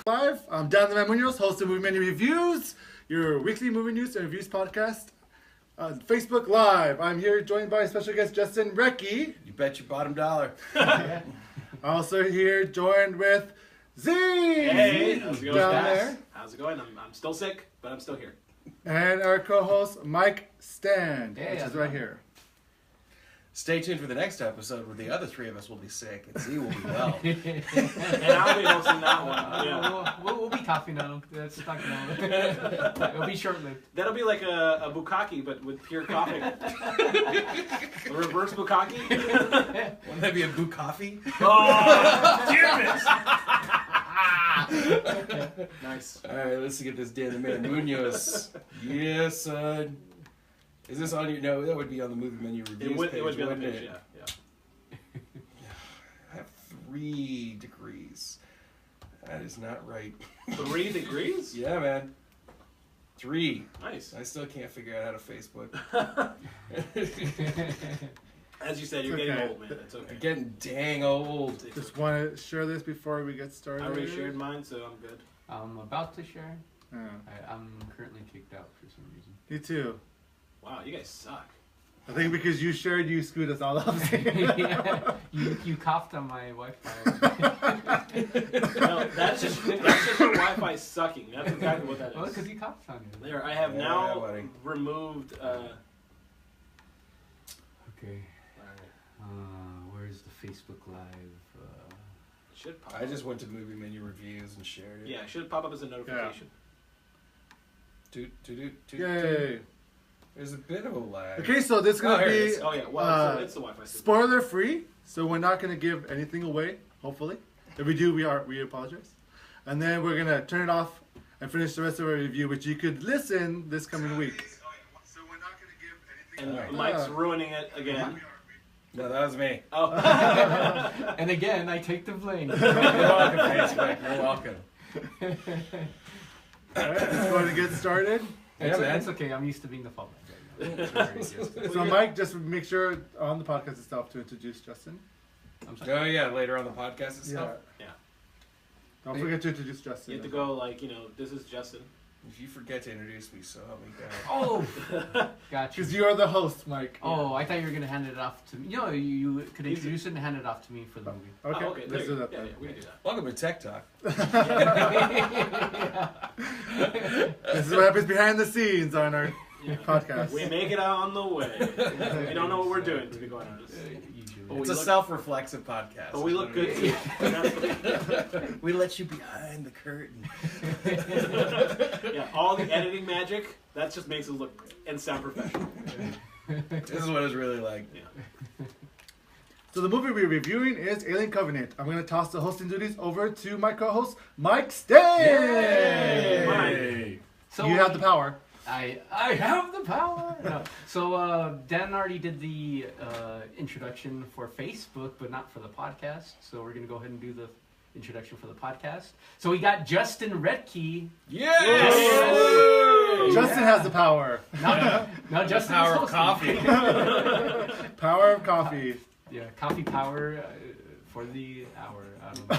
Live. I'm Dan the Man Muñoz, host of Movie Menu Reviews, your weekly movie news and reviews podcast on Facebook Live. I'm here joined by special guest Justin Rettke. You bet your bottom dollar. Also here joined with Z. Hey, how's it going, down guys? there. How's it going? I'm still sick, but I'm still here. And our co-host Mike Stand, which is right here. Stay tuned for the next episode where the other three of us will be sick and Z will be well. And I'll be hosting that one. Yeah. We'll be coughing on them. That's not gonna. It'll be short-lived. That'll be like a bukkake, but with pure coughing. A reverse bukkake. Wouldn't that be a boo coffee? Oh, damn it! Nice. All right, let's get this Dan the Man Muñoz. Yes, son. Is this on your? No, that would be on the movie menu reviews page. It would be on the wouldn't page, it? yeah. I have 3 degrees. That is not right. 3 degrees? Yeah, man. 3. Nice. I still can't figure out how to Facebook. As you said, you're It's getting okay. old, man. That's okay. I'm getting dang old. Just want to share this before we get started. I already shared mine, so I'm good. I'm about to share. Oh, I'm currently kicked out for some reason. me too. Wow, you guys suck. I think because you shared, you screwed us all up. Yeah, you coughed on my Wi-Fi. No, that's just your Wi-Fi sucking. That's exactly what that Well, is. because you coughed on it. There, I have Yeah, now buddy. removed. Okay. Where's the Facebook Live? Should pop I up. just went to movie menu reviews and shared it. Yeah, it should pop up as a notification. Toot, toot, toot, toot, Yay. toot. There's a bit of a lag. Okay, so this is going Oh, to here it be is. Oh yeah, well, it's the Wi-Fi system. spoiler free, so we're not going to give anything away, hopefully. If we do, we apologize. And then we're going to turn it off and finish the rest of our review, which you could listen this coming week. So we're not going to give anything And away. Mike's ruining it again. No, that was me. Oh. And again, I take the blame. You're welcome, Facebook. You're welcome. All right, just going to get started. It's okay. I'm used to being the fault. So Mike, just make sure on the podcast itself to introduce Justin. I'm sorry. Oh, yeah, later on the podcast and stuff. Yeah. Don't forget to introduce Justin. You have to go like, this is Justin. If you forget to introduce me, so help me God. Oh, gotcha. Because you are the host, Mike. Oh, I thought you were gonna hand it off to me. You could introduce it and hand it off to me for the movie. Okay, Oh, okay. let's do that Yeah, then. we can do that. Welcome to Tech Talk. This is what happens behind the scenes on our Yeah. podcast. We make it on the way. We don't know what we're doing, to be quite honest. Usually. Oh, It's a self-reflexive podcast. But we look good too. We let you behind the curtain. Yeah, all the editing magic, that just makes it look and sound professional. This is what it's really like. Yeah. So the movie we're reviewing is Alien Covenant. I'm going to toss the hosting duties over to my co-host, Mike Stay. Mike. So You have the power. I have the power. No. So Dan already did the introduction for Facebook, but not for the podcast. So we're gonna go ahead and do the introduction for the podcast. So we got Justin Rettke. Yes! Yay! Justin has the power. Now Justin Power is of hosting. coffee. Power of coffee. Yeah, coffee power for the hour. I don't know.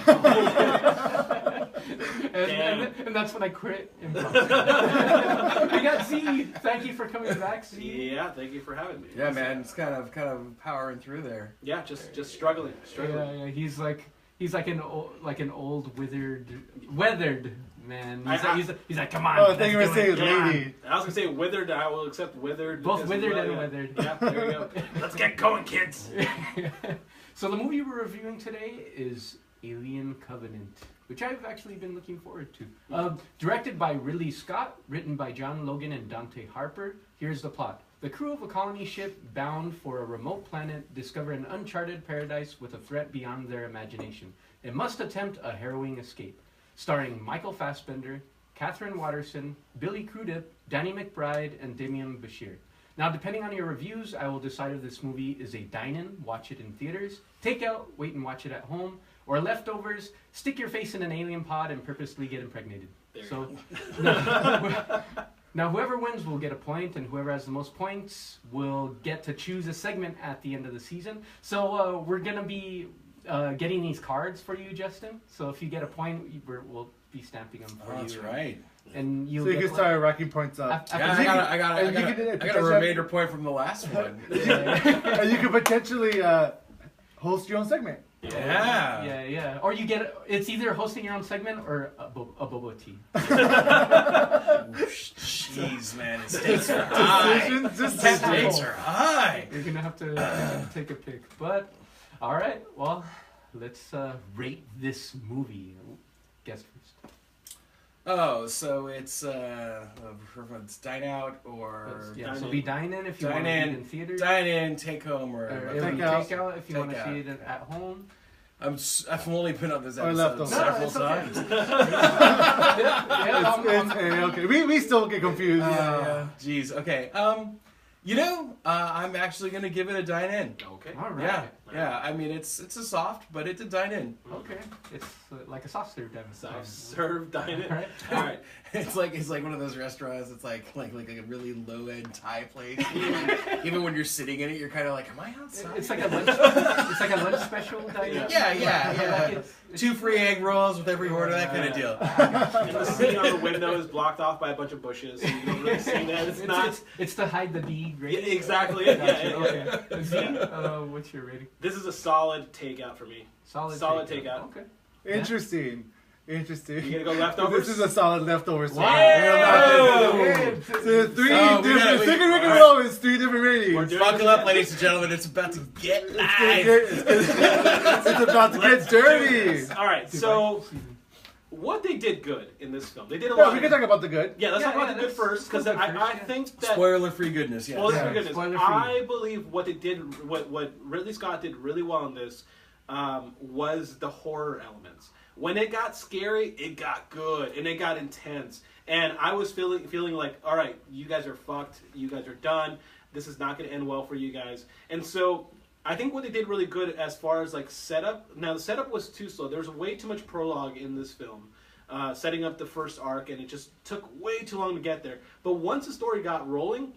and that's when I quit improv. We got Z. Thank you for coming back, Z. Yeah, thank you for having me. Yeah, man, it's kind of powering through there. Yeah, just struggling. Yeah, he's like an old weathered man. He's like, come on. Oh, I think you were let's do saying it." Yeah, lady. I was gonna say withered. I will accept withered. Both because withered well, and yeah. weathered. Yeah, there we go. Let's get going, kids. So the movie we're reviewing today is Alien Covenant, which I've actually been looking forward to. Directed by Ridley Scott, written by John Logan and Dante Harper. Here's the plot. The crew of a colony ship bound for a remote planet discover an uncharted paradise with a threat beyond their imagination. It must attempt a harrowing escape. Starring Michael Fassbender, Catherine Watterson, Billy Crudup, Danny McBride, and Damian Bashir. Now, depending on your reviews, I will decide if this movie is a dine-in, watch it in theaters, take out, wait and watch it at home, or leftovers, stick your face in an alien pod and purposely get impregnated. There you So, now whoever wins will get a point, and whoever has the most points will get to choose a segment at the end of the season. So we're going to be getting these cards for you, Justin. So if you get a point, be stamping them for Oh, you. that's right. And So you'll you get can start racking points up. Yeah, I got a remainder point from the last one. And you could potentially host your own segment. Yeah. Yeah. Or you get it's either hosting your own segment or a boba tea. Jeez, man, the stakes are high. The stakes are high. You're gonna have to take a pick. But all right, well, let's rate this movie. Guess first. Oh, so it's dine out or Yeah, so we dine in if you want dine to eat in, in theaters. dine in, take home, or Or Take take out. out if you want to Take see out. it at home. I've only been on this Or episode leftovers. several it's okay. times. Yeah, It's okay. We still get confused. Jeez. Okay. I'm actually gonna give it a dine in. Okay. all right. Yeah. I mean, it's a soft, but it's a dine in. Okay. It's like a soft serve dine. Soft serve dine in. All right. All right. It's like one of those restaurants. It's like a really low end Thai place. Even when you're sitting in it, you're kind of like, am I outside? It's like a lunch. It's like a lunch special dine. Yeah. Like it's 2 free egg rolls with every order, that kind of deal. And the scene on the window is blocked off by a bunch of bushes, so you don't really see that. It's to hide the D Yeah, rating. exactly. Gotcha, Yeah. okay. Z, what's your rating? This is a solid takeout for me. Solid takeout. Okay. Interesting. You gonna go leftovers? This is a solid leftovers. Wow. Yeah. So three different. Second Rick and Roll is 3 different ratings. Buckle up, ladies and gentlemen. It's about to get It's live. about to get dirty. All right. So what they did good in this film, they did a Yeah, lot. we can talk about the good. Yeah, let's talk about the good let's first, because go good I first, think that. Spoiler-free goodness, yeah. Well, Yeah. for goodness, Spoiler-free. I believe what they did, what Ridley Scott did really well in this, was the horror elements. When it got scary, it got good and it got intense, and I was feeling like, all right, you guys are fucked, you guys are done. This is not going to end well for you guys, and so. I think what they did really good as far as like setup. Now the setup was too slow. There was way too much prologue in this film, setting up the first arc, and it just took way too long to get there. But once the story got rolling,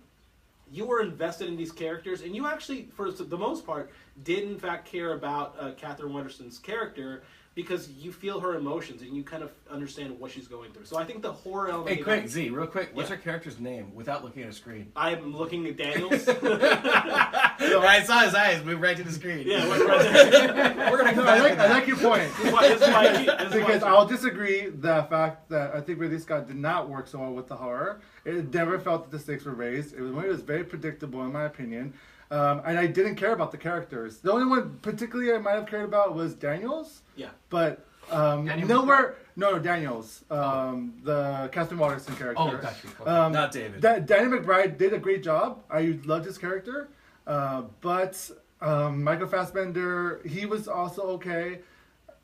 you were invested in these characters, and you actually, for the most part, did in fact care about Catherine Wenderson's character because you feel her emotions and you kind of understand what she's going through. So I think the horror element. Hey, quick, Z, real quick. What's her character's name without looking at a screen? I'm looking at Daniels. I saw his eyes move right to the screen. Yeah, right there. We're gonna come I back. like your point. This is why Because I'll disagree the fact that I think Ridley Scott did not work so well with the horror. It never felt that the stakes were raised. It was very predictable in my opinion. And I didn't care about the characters. The only one particularly I might have cared about was Daniels. Yeah. But Daniel nowhere. No, Daniels. The Catherine Waterston character. Oh, gotcha. Not David. Danny McBride did a great job. I loved his character. But Michael Fassbender, he was also okay.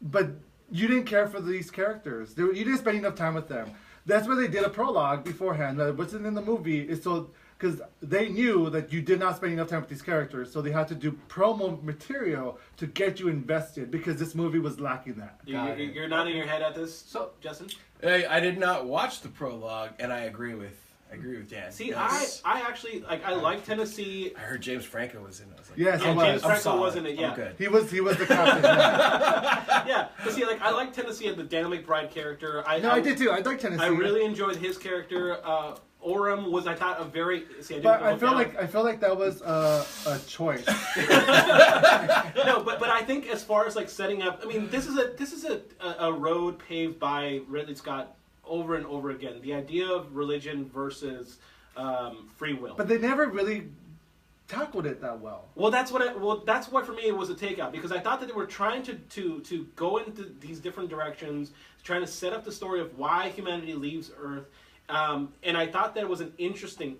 But you didn't care for these characters. You didn't spend enough time with them. That's why they did a prologue beforehand. What's in the movie is so... Because they knew that you did not spend enough time with these characters, so they had to do promo material to get you invested, because this movie was lacking that. You're nodding your head at this, So Justin? I did not watch the prologue, and I agree with Dan. See, Yes. I actually I like Tennessee. I heard James Franco was in it. I was like, Yes, Yeah, he James was. I'm Franco solid. was in it. Yeah, I'm good. He was the captain. Yeah. yeah. But see, like I like Tennessee and the Daniel McBride character. I did too. I like Tennessee. I really enjoyed his character. Orem was, I thought, a very. See, But I feel like that was a choice. No, but I think as far as like setting up, I mean, this is a road paved by Ridley Scott over and over again. The idea of religion versus free will. But they never really tackled it that well. Well, that's what for me it was a takeout, because I thought that they were trying to go into these different directions, trying to set up the story of why humanity leaves Earth. And I thought that it was an interesting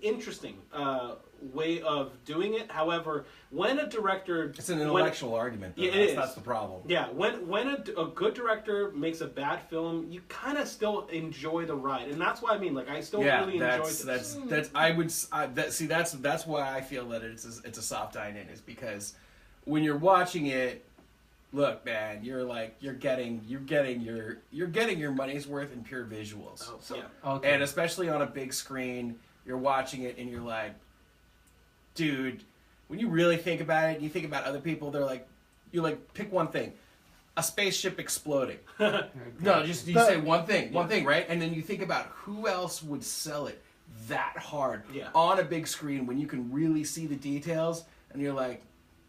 way of doing it. However, when a director... It's an intellectual argument, though. Yeah, That's the problem. Yeah, when a good director makes a bad film, you kind of still enjoy the ride. And that's what I mean. Like, I still really enjoyed this. That's why I feel that it's a soft dine-in, is because when you're watching it, look, man, you're getting your money's worth in pure visuals. Oh, yeah. Okay. And especially on a big screen, you're watching it and you're like, dude, when you really think about it, you think about other people, you pick one thing. a spaceship exploding. Okay. No, just you say one thing, right? And then you think about who else would sell it that hard on a big screen when you can really see the details, and you're like,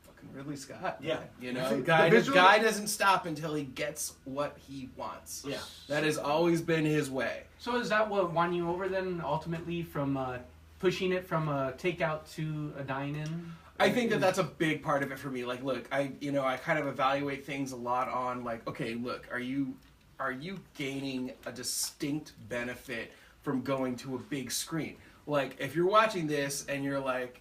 fucking Ridley Scott. Yeah. You know, See, guy the visual- doesn't stop until he gets what he wants. Yeah. That has always been his way. So is that what won you over then, ultimately, from pushing it from a takeout to a dine-in? I think that that's a big part of it for me. Like, look, I kind of evaluate things a lot on like, okay, look, are you gaining a distinct benefit from going to a big screen? Like, if you're watching this and you're like,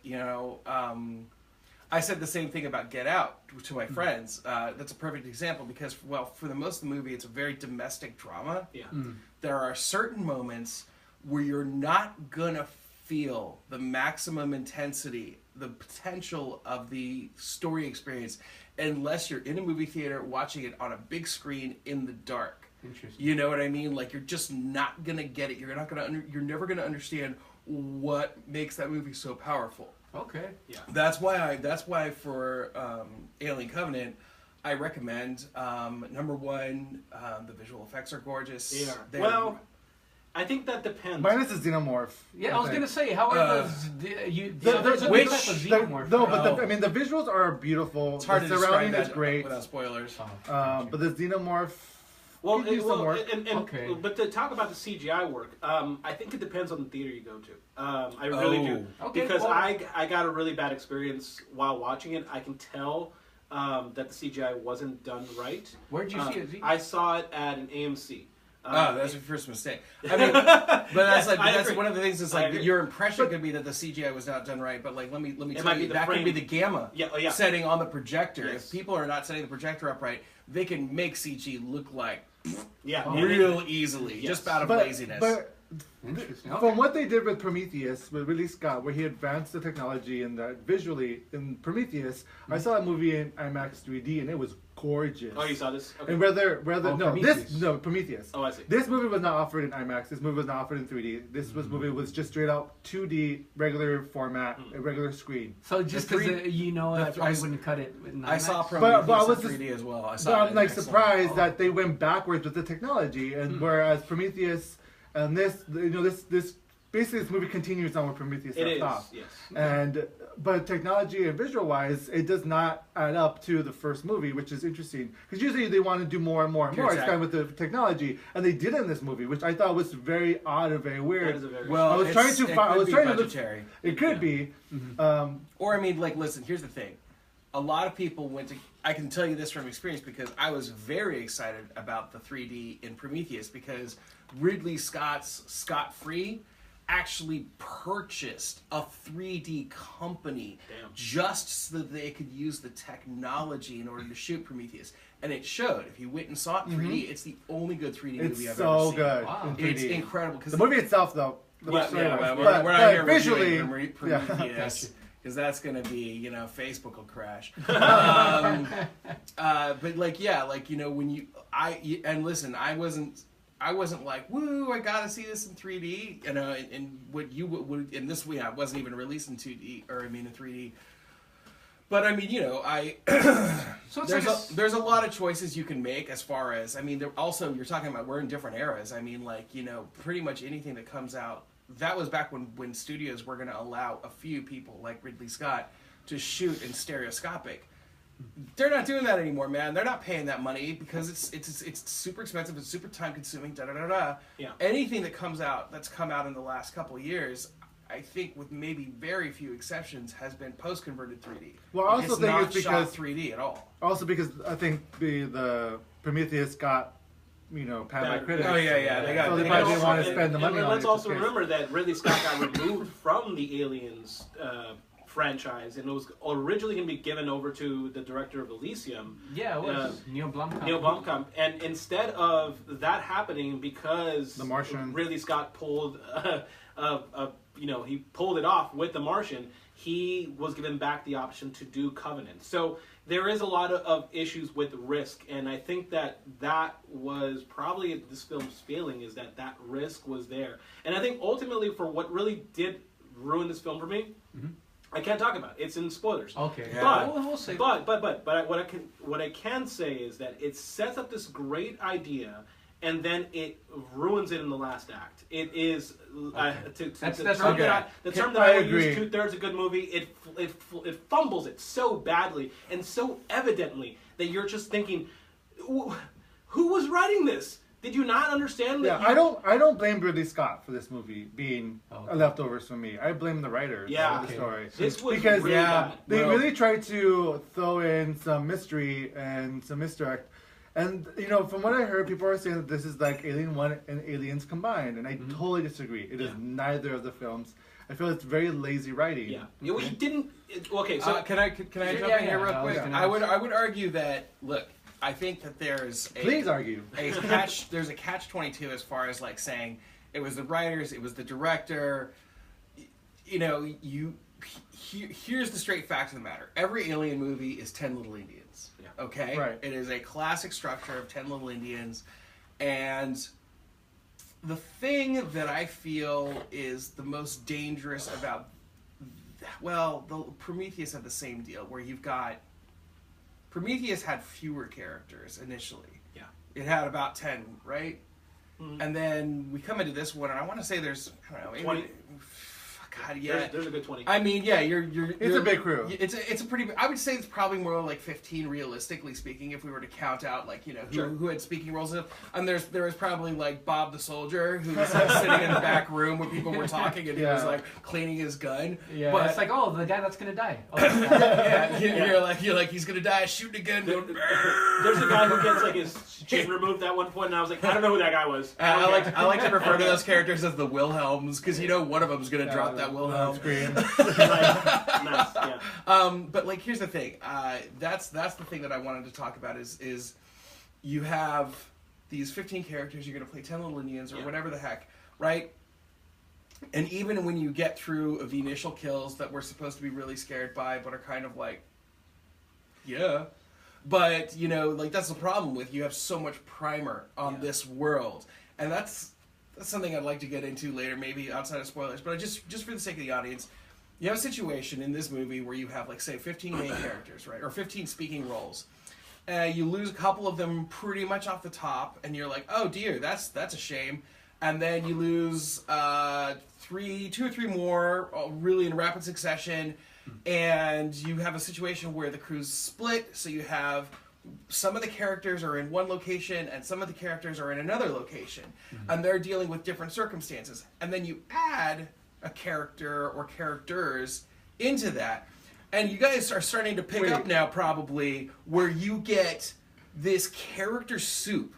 I said the same thing about Get Out to my friends. That's a perfect example because, well, for the most of the movie, it's a very domestic drama. Yeah. There are certain moments where you're not gonna feel the maximum intensity, the potential of the story experience, unless you're in a movie theater watching it on a big screen in the dark. Interesting. You know what I mean? Like, you're just not gonna get it. You're never gonna understand what makes that movie so powerful. Okay. Yeah. That's why for Alien Covenant, I recommend number one, the visual effects are gorgeous. They are. They're- Well, I think that depends. Minus the xenomorph. Yeah, I was think. gonna say, however, there's a which- new type of The- xenomorph. no, but the visuals are beautiful. It's hard the to describe surrounding that is great. without spoilers. But the xenomorph. Well, could use some work. Okay. But to talk about the CGI work, I think it depends on the theater you go to. I really do. Okay, Because well- I got a really bad experience while watching it. I can tell that the CGI wasn't done right. Where'd you see it, Z? I saw it at an AMC. That's your first mistake. I mean, but that's like I that's agree. one of the things. Is I like agree. your impression could be that the CGI was not done right, but like let me tell might you, be the that could be frame. the gamma Yeah. setting on the projector. Yes. If people are not setting the projector up right, they can make CG look like Yeah. real easily, Yes. just out of But, laziness. but Interesting. from what they did with Prometheus, with Ridley Scott, where he advanced the technology and that visually in Prometheus, I saw a movie in IMAX 3D and it was gorgeous. Oh, you saw this? Okay. And whether Oh, no Prometheus. Prometheus. Oh, I see. This movie was not offered in IMAX. This movie was not offered in 3D. This movie was just straight out 2D, regular format, a regular screen. So just The because three- I probably wouldn't cut it. With I saw IMAX. Prometheus But I was in just- 3D as well. I So saw it I'm in like IMAX. surprised Oh. that they went backwards with the technology, and whereas Prometheus and this basically this movie continues on where Prometheus It left is, off. yes. But technology and visual wise, it does not add up to the first movie, which is interesting because usually they want to do more and more and Pure more. It's tech. kind of with the technology, and they did it in this movie, which I thought was very odd and very That weird. is a very Well, I was trying to it find- I could was be trying to look- budgetary. It could Yeah. be. Or I mean, like, listen. Here's the thing. A lot of people went to. I can tell you this from experience because I was very excited about the 3D in Prometheus because Ridley Scott's Scott Free actually purchased a 3D company Damn. just so that they could use the technology in order to shoot Prometheus, and it showed. If you went and saw it in 3D, it's the only good 3D movie It's I've so ever seen. good Wow. in 3D. It's incredible because The movie itself, though. Yeah, story-wise, well, but- we're not but here visually, reviewing yeah. Prometheus because that's gonna be, Facebook will crash. But like, yeah, like, when and listen, I wasn't like, woo, I gotta see this in 3D, and what you would in this way, it wasn't even released in 2D in 3D. But I mean, So it's there's a lot of choices you can make as far as also you're talking about we're in different eras. I mean, like, pretty much anything that comes out. That was back when studios were going to allow a few people like Ridley Scott to shoot in stereoscopic. They're not doing that anymore, man. They're not paying that money because it's super expensive, it's super time consuming. Yeah. Anything that comes out that's come out in the last couple of years, I think with maybe very few exceptions, has been post converted 3D. Well, I also It's think not it's because shot 3D at all. Also because I think the Prometheus got, panned by Bad- critics. Oh, yeah, they got- So they they probably got- didn't want to spend the money and on it. let's also just in case. remember that Ridley Scott got removed from the Aliens franchise, and it was originally going to be given over to the director of Elysium, Yeah, it was Neil Blomkamp. Neil Blomkamp. And instead of that happening, because The Martian. Ridley Scott pulled, he pulled it off with The Martian, he was given back the option to do Covenant. So there is a lot of issues with risk, and I think that was probably this film's failing, is that risk was there. And I think ultimately for what really did ruin this film for me, I can't talk about it. It's in spoilers. Okay. Yeah. But we'll say. But what I can say is that it sets up this great idea, and then it ruins it in the last act. It is That's the term okay. that I I would agree. use 2/3 a good movie. It fumbles it so badly and so evidently that you're just thinking, who was writing this? Did you not understand that? Yeah, I don't blame Ridley Scott for this movie being Okay. leftovers for me. I blame the writers Yeah. of the story. This was Because really bad. they Well- really tried to throw in some mystery and some misdirect. And, from what I heard, people are saying that this is like Alien 1 and Aliens combined. And I totally disagree. It is neither of the films. I feel it's very lazy writing. Yeah. He didn't. Okay, so Can I jump in here real I was quick? gonna I would ask. argue that, look, I think that there's Please argue. there's a catch-22 as far as like saying it was the writers, it was the director. Here's the straight fact of the matter. Every Alien movie is 10 Little Indians. Yeah. Okay? Right. It is a classic structure of 10 Little Indians. And the thing that I feel is the most dangerous about, the Prometheus had the same deal, where you've got, Prometheus had fewer characters initially. Yeah. It had about 10, right? Mhm. And then we come into this one, and I want to say there's, I don't know, maybe, 20. God, yeah. there's a good 20. I mean, yeah, you're It's a big crew. It's a pretty. I would say it's probably more like 15, realistically speaking, if we were to count out like who had speaking roles. And there was probably like Bob the soldier who was like sitting in the back room when people were talking, and he was like cleaning his gun. Yeah, but it's like, oh, the guy that's gonna die. Oh, you're like he's gonna die shooting a gun. Going, There's a guy who gets like his chin removed at one point, and I was like, I don't know who that guy was. I like to refer to those characters as the Wilhelms because one of them's gonna drop that Wilhelm. Scream. Nice, yeah. But like, here's the thing. That's the thing that I wanted to talk about is you have these 15 characters. You're gonna play 10 Little Indians or whatever the heck, right? And even when you get through the initial kills that we're supposed to be really scared by, but are kind of like, yeah. But like that's the problem with you have so much primer on this world, and that's something I'd like to get into later, maybe outside of spoilers. But just for the sake of the audience, you have a situation in this movie where you have, like, say, 15 main characters, right? Or 15 speaking roles. You lose a couple of them pretty much off the top, and you're like, oh dear, that's a shame. And then you lose 2 or 3 more, really in rapid succession, and you have a situation where the crew's split, so you have some of the characters are in one location and some of the characters are in another location, and they're dealing with different circumstances. And then you add a character or characters into that, and you guys are starting to pick up now probably where you get this character soup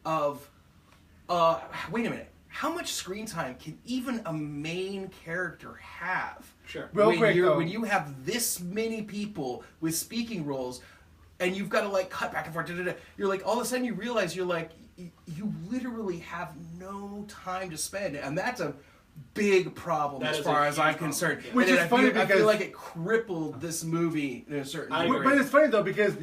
of wait a minute, how much screen time can even a main character have? Sure. When you have this many people with speaking roles, and you've got to like cut back and forth, you're like, all of a sudden you realize you're like, you literally have no time to spend, and that's a big problem as far as I'm concerned. Which is funny because I feel like it crippled this movie in a certain way. But it's funny though because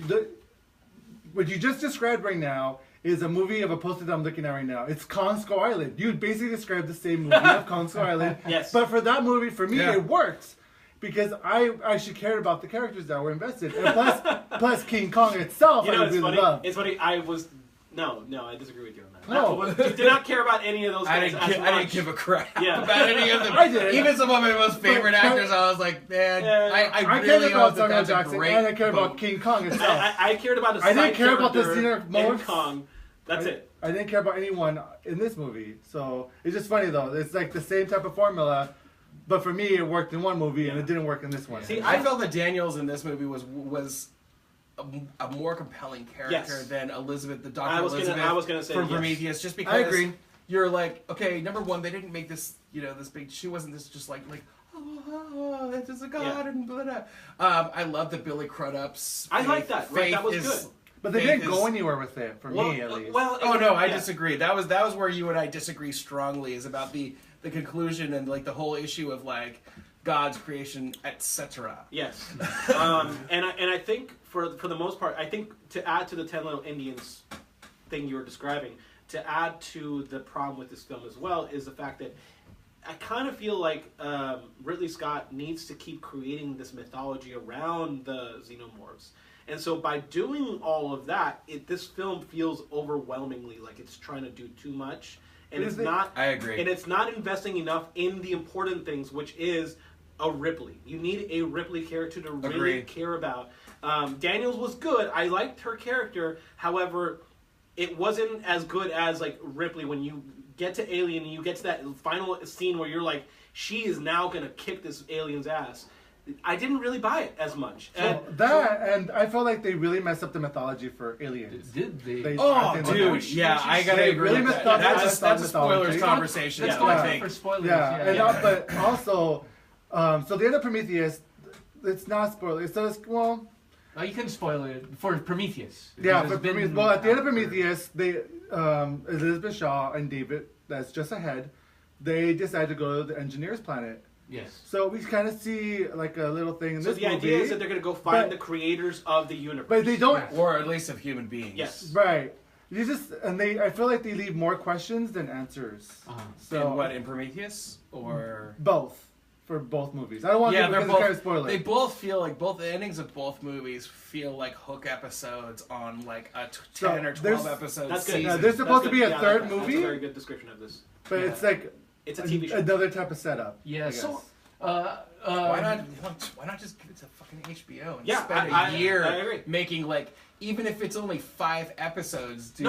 what you just described right now is a movie of a poster that I'm looking at right now. It's Kong Skull Island. You basically described the same movie of Kong Skull Island. Yes. But for that movie, for me, it works. Because I actually cared about the characters that were invested. And plus King Kong itself, I it's really funny. loved. It's funny. No, I disagree with you on that. No. You did not care about any of those guys I didn't give a crap about any of them. I did. Even some of my most favorite actors, I was like, man, I cared really about hope Samuel that's a Jackson, great and I cared boat. about King Kong itself. I cared about a I didn't side care about the character xenomorphs. in Kong. That's it. I didn't care about anyone in this movie. So it's just funny though. It's like the same type of formula. But for me, it worked in one movie and it didn't work in this one. See, I felt that Daniels in this movie was a more compelling character than Elizabeth, the Dr. Elizabeth I was gonna say from yes. Prometheus, just because I agree. You're like, okay, number one, they didn't make this, this big. She wasn't this just like, oh, this is a god and blah blah. I love the Billy Crudup's. I like that. Right, that was good. But they didn't go anywhere with it, for me at least. I disagree. That was where you and I disagree strongly, is about the conclusion and like the whole issue of like God's creation, etc. Yes. And I think for the most part, I think to add to the 10 Little Indians thing you were describing, to add to the problem with this film as well, is the fact that I kind of feel like Ridley Scott needs to keep creating this mythology around the xenomorphs. And so by doing all of that, this film feels overwhelmingly like it's trying to do too much. And it's not. I agree. And it's not investing enough in the important things, which is a Ripley. You need a Ripley character to really care about. Daniels was good. I liked her character. However, it wasn't as good as like Ripley when you get to Alien and you get to that final scene where you're like, she is now going to kick this alien's ass. I didn't really buy it as much. And I felt like they really messed up the mythology for Aliens. Did they? I gotta agree really with messed that. up That's a spoilers conversation. Let's Yeah, go I on think. for spoilers. Yeah, but also, so the end of Prometheus, it's not spoiler. It says, well, you can spoil it for Prometheus. yeah, for Prometheus. Well, at the end of Prometheus, they Elizabeth Shaw and David, that's just ahead, they decided to go to the engineer's planet. Yes. So we kind of see like a little thing in so this the movie. idea is that they're going to go find the creators of the universe. But they don't. Or at least of human beings. Yes. Right. You just I feel like they leave more questions than answers. So In Prometheus or both for both movies. I don't want to they're kind of both. spoil it. They both feel like both the endings of both movies feel like hook episodes on like a 10 or 12 episode That's good. season. There's supposed to be a Yeah, third that's movie, a very good description of this. but it's like It's a TV show. another type of setup. Yeah. I guess. So. Why not just give it to fucking HBO and Yeah, spend I a year agree. making like, even if it's only 5 episodes, do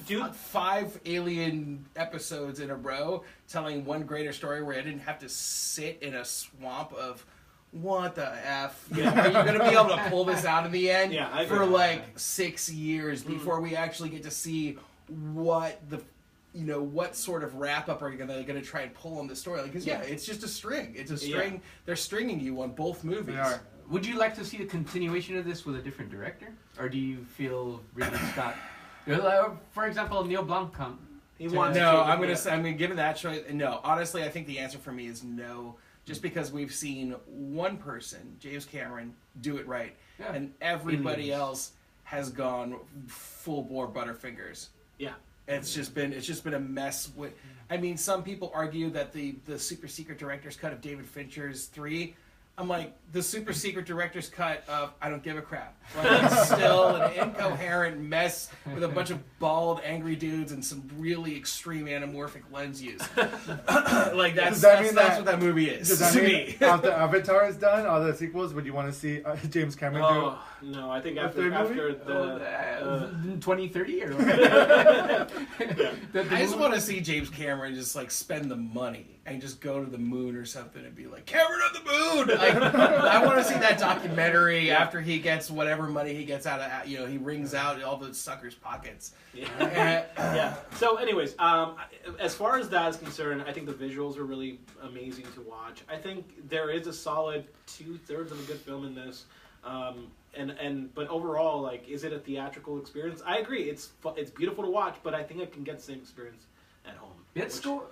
do 5 Alien episodes in a row telling one greater story where I didn't have to sit in a swamp of what the F? Yeah. Are you going to be able to pull this out in the end? Yeah, I agree. For like 6 years before we actually get to see what the what sort of wrap up are you gonna try and pull on the story? Because it's just a string. It's a string. Yeah. They're stringing you on both movies. They are. Would you like to see a continuation of this with a different director, or do you feel Ridley Scott? For example, Neil Blomkamp. I'm gonna give it that choice. No, honestly, I think the answer for me is no. Just because we've seen one person, James Cameron, do it right, and everybody else has gone full bore Butterfingers. Yeah. It's just been a mess. I mean, some people argue that the super secret director's cut of David Fincher's 3. I'm like, the super secret director's cut of I don't give a crap. Like, it's still an incoherent mess with a bunch of bald, angry dudes and some really extreme anamorphic lens use. Like that's what that movie is. Does that to mean me. after Avatar is done, all the sequels, would you want to see James Cameron do? No, I think A after third the 2030 or I just want to see James Cameron just like spend the money and just go to the moon or something and be like, Cameron on the moon! Like, I want to see that documentary after he gets whatever money he gets out of, he wrings out all the suckers' pockets. Yeah. So anyways, as far as that is concerned, I think the visuals are really amazing to watch. I think there is a solid 2/3 of a good film in this. But overall, like, is it a theatrical experience? I agree. It's beautiful to watch, but I think I can get the same experience at home. Let's go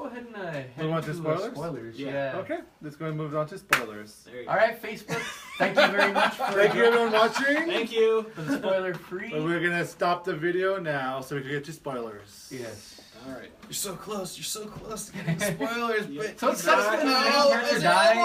ahead and head want into the spoilers? spoilers. Yeah. Okay, let's go and move on to spoilers. There you go. All right, Facebook. Thank you very much for Thank you everyone watching. Thank you. the spoiler free. But we're gonna stop the video now so we can get to spoilers. Yes. All right. You're so close to getting spoilers, but So it's when the main character dies.